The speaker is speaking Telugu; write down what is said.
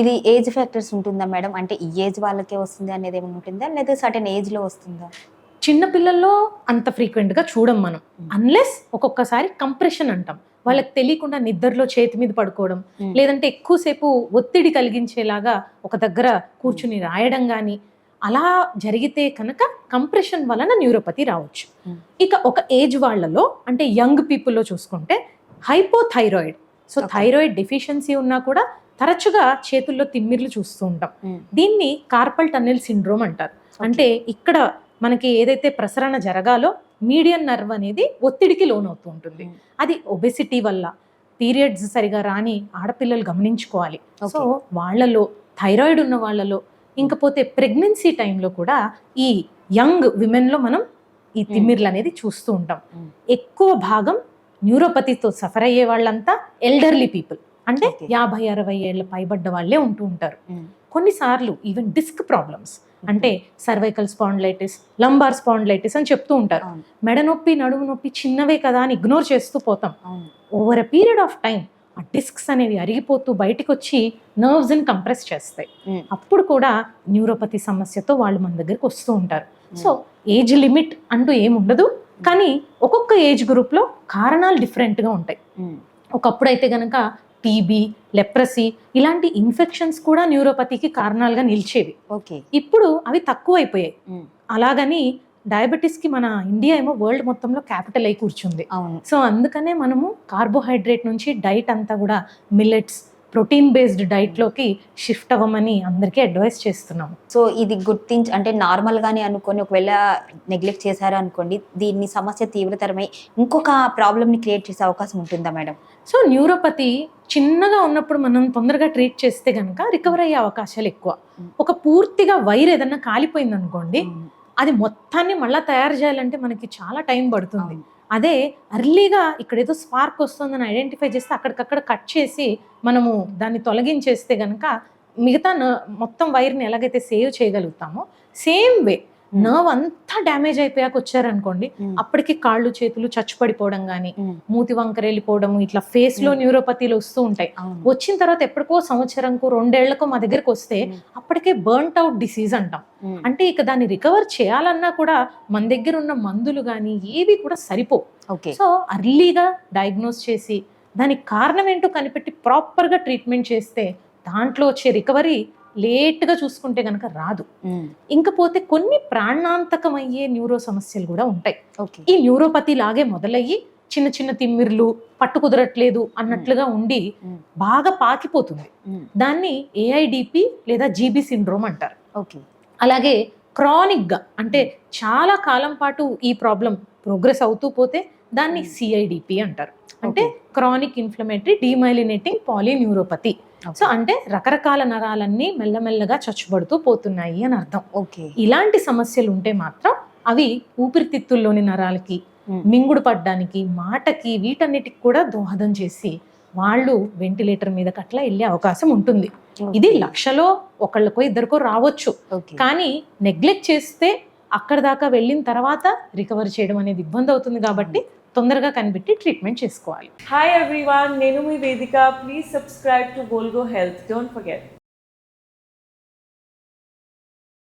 ఇది ఏజ్ ఫ్యాక్టర్స్ ఉంటుందా మేడం? అంటే ఈ ఏజ్ వాళ్ళకే వస్తుంది అనేది ఏమైనా ఉంటుందా? లేదా సర్టెన్ ఏజ్‌లో వస్తుందా? చిన్న పిల్లల్లో అంత ఫ్రీక్వెంట్‌గా చూడం మనం. అన్‌లెస్ ఒక్కొక్కసారి కంప్రెషన్ అంటాం. వాళ్ళకి తెలియకుండా నిద్రలో చేతి మీద పడుకోవడం, లేదంటే ఎక్కువ సేపు ఒత్తిడి కలిగించేలాగా ఒక దగ్గర కూర్చుని రాయడం గాని, అలా జరిగితే కనుక కంప్రెషన్ వలన న్యూరోపతి రావచ్చు. ఇక ఒక ఏజ్ వాళ్ళలో అంటే యంగ్ పీపుల్‌లో చూసుకుంటే హైపోథైరాయిడ్. సో థైరాయిడ్ డెఫిషియన్సీ ఉన్నా కూడా తరచుగా చేతుల్లో తిమ్మిర్లు చూస్తూ ఉంటాం. దీన్ని కార్పల్ టన్నెల్ సిండ్రోమ్ అంటారు. అంటే ఇక్కడ మనకి ఏదైతే ప్రసరణ జరగాలో మీడియన్ నర్వ్ అనేది ఒత్తిడికి లోనవుతూ ఉంటుంది. అది ఒబెసిటీ వల్ల, పీరియడ్స్ సరిగా రాని ఆడపిల్లలు గమనించుకోవాలి. సో వాళ్ళలో థైరాయిడ్ ఉన్న వాళ్ళలో, ఇంకపోతే ప్రెగ్నెన్సీ టైంలో కూడా ఈ యంగ్ విమెన్లో మనం ఈ తిమ్మిర్లు అనేది చూస్తూ ఉంటాం. ఎక్కువ భాగం న్యూరోపతితో సఫర్ అయ్యే వాళ్ళంతా ఎల్డర్లీ పీపుల్, అంటే 50-60 ఏళ్ళ పైబడ్డ వాళ్ళే ఉంటూ ఉంటారు. కొన్నిసార్లు ఈవెన్ డిస్క్ ప్రాబ్లమ్స్, అంటే సర్వైకల్ స్పాండిలైటిస్, లంబార్ స్పాండిలైటిస్ అని చెప్తూ ఉంటారు. మెడ నొప్పి, నడుము నొప్పి చిన్నవే కదా అని ఇగ్నోర్ చేస్తూ పోతాం. Over a period of time ఆ డిస్క్స్ అనేవి అరిగిపోతూ బయటకు వచ్చి నర్వ్స్ ని కంప్రెస్ చేస్తాయి. అప్పుడు కూడా న్యూరోపతి సమస్యతో వాళ్ళు మన దగ్గరికి వస్తూ ఉంటారు. సో ఏజ్ లిమిట్ అంటూ ఏముండదు, కానీ ఒక్కొక్క ఏజ్ గ్రూప్ లో కారణాలు డిఫరెంట్ గా ఉంటాయి. ఒకప్పుడు అయితే గనక టీబీ, లెప్రసీ ఇలాంటి ఇన్ఫెక్షన్స్ కూడా న్యూరోపతికి కారణాలుగా నిలిచేవి. ఇప్పుడు అవి తక్కువైపోయాయి. అలాగని డయాబెటీస్ కి మన ఇండియా ఏమో వరల్డ్ మొత్తంలో క్యాపిటల్ అయి కూర్చుంది. సో అందుకనే మనము కార్బోహైడ్రేట్ నుంచి డైట్ అంతా కూడా మిల్లెట్స్, ప్రోటీన్ బేస్డ్ డైట్ లోకి షిఫ్ట్ అవ్వమని అందరికీ అడ్వైస్ చేస్తున్నాము. సో ఇది గుర్తించి అంటే నార్మల్ గానే అనుకొని ఒకవేళ నెగ్లెక్ట్ చేశారు అనుకోండి, దీన్ని సమస్య తీవ్రతరమై ఇంకొక ప్రాబ్లమ్ ని క్రియేట్ చేసే అవకాశం ఉంటుందా మేడం? సో న్యూరోపతి చిన్నగా ఉన్నప్పుడు మనం తొందరగా ట్రీట్ చేస్తే కనుక రికవర్ అయ్యే అవకాశాలు ఎక్కువ. ఒక పూర్తిగా వైర్ ఏదన్నా కాలిపోయింది అనుకోండి, అది మొత్తాన్ని మళ్ళీ తయారు చేయాలంటే మనకి చాలా టైం పడుతుంది. అదే అర్లీగా ఇక్కడ ఏదో స్పార్క్ వస్తుందని ఐడెంటిఫై చేస్తే అక్కడికక్కడ కట్ చేసి మనము దాన్ని తొలగించేస్తే కనుక మిగతా మొత్తం వైర్ని ఎలాగైతే సేవ్ చేయగలుగుతామో, సేమ్ వే నర్వ్ అంతా డ్యామేజ్ అయిపోయాక వచ్చారనుకోండి, అప్పటికి కాళ్ళు చేతులు చచ్చుపడిపోవడం కానీ, మూతి వంకర వెళ్ళిపోవడం, ఇట్లా ఫేస్ లో న్యూరోపతిలు వస్తూ ఉంటాయి. వచ్చిన తర్వాత ఎప్పటికో సంవత్సరంకో 2 ఏళ్లకో మా దగ్గరకు వస్తే అప్పటికే బర్న్ట్ అవుట్ డిసీజ్ అంటాం. అంటే ఇక దాన్ని రికవర్ చేయాలన్నా కూడా మన దగ్గర ఉన్న మందులు కానీ ఏవి కూడా సరిపోవు. సో అర్లీగా డయాగ్నోస్ చేసి దానికి కారణం ఏంటో కనిపెట్టి ప్రాపర్ గా ట్రీట్మెంట్ చేస్తే దాంట్లో వచ్చే రికవరీ లేట్గా చూసుకుంటే గనక రాదు. ఇంకపోతే కొన్ని ప్రాణాంతకమయ్యే న్యూరో సమస్యలు కూడా ఉంటాయి. ఈ న్యూరోపతి లాగే మొదలయ్యి చిన్న చిన్న తిమ్మిర్లు, పట్టు కుదరట్లేదు అన్నట్లుగా ఉండి బాగా పాకిపోతుంది. దాన్ని ఏఐడిపి లేదా జీబీ సిండ్రోమ్ అంటారు. అలాగే క్రానిక్ గా అంటే చాలా కాలం పాటు ఈ ప్రాబ్లం ప్రోగ్రెస్ అవుతూ పోతే దాన్ని సిఐడిపి అంటారు. అంటే chronic inflammatory demyelinating polyneuropathy. So అంటే రకరకాల నరాలన్నీ మెల్లమెల్లగా చచ్చుబడుతూ పోతున్నాయి అని అర్థం. ఇలాంటి సమస్యలు ఉంటే మాత్రం అవి ఊపిరితిత్తుల్లోని నరాలకి, మింగుడు పడ్డానికి, మాటకి, వీటన్నిటికి కూడా దోహదం చేసి వాళ్ళు వెంటిలేటర్ మీద అట్లా వెళ్ళే అవకాశం ఉంటుంది. ఇది లక్షలో ఒకళ్ళకో ఇద్దరికో రావచ్చు, కానీ నెగ్లెక్ట్ చేస్తే అక్కడ దాకా వెళ్ళిన తర్వాత రికవర్ చేయడం అనేది ఇబ్బంది అవుతుంది. కాబట్టి తొందరగా కనిపెట్టి ట్రీట్మెంట్ చేసుకోవాలి. హాయ్ ఎవ్రీవన్, నేను మీ Vedika. Please subscribe to Golgo Health. Don't forget.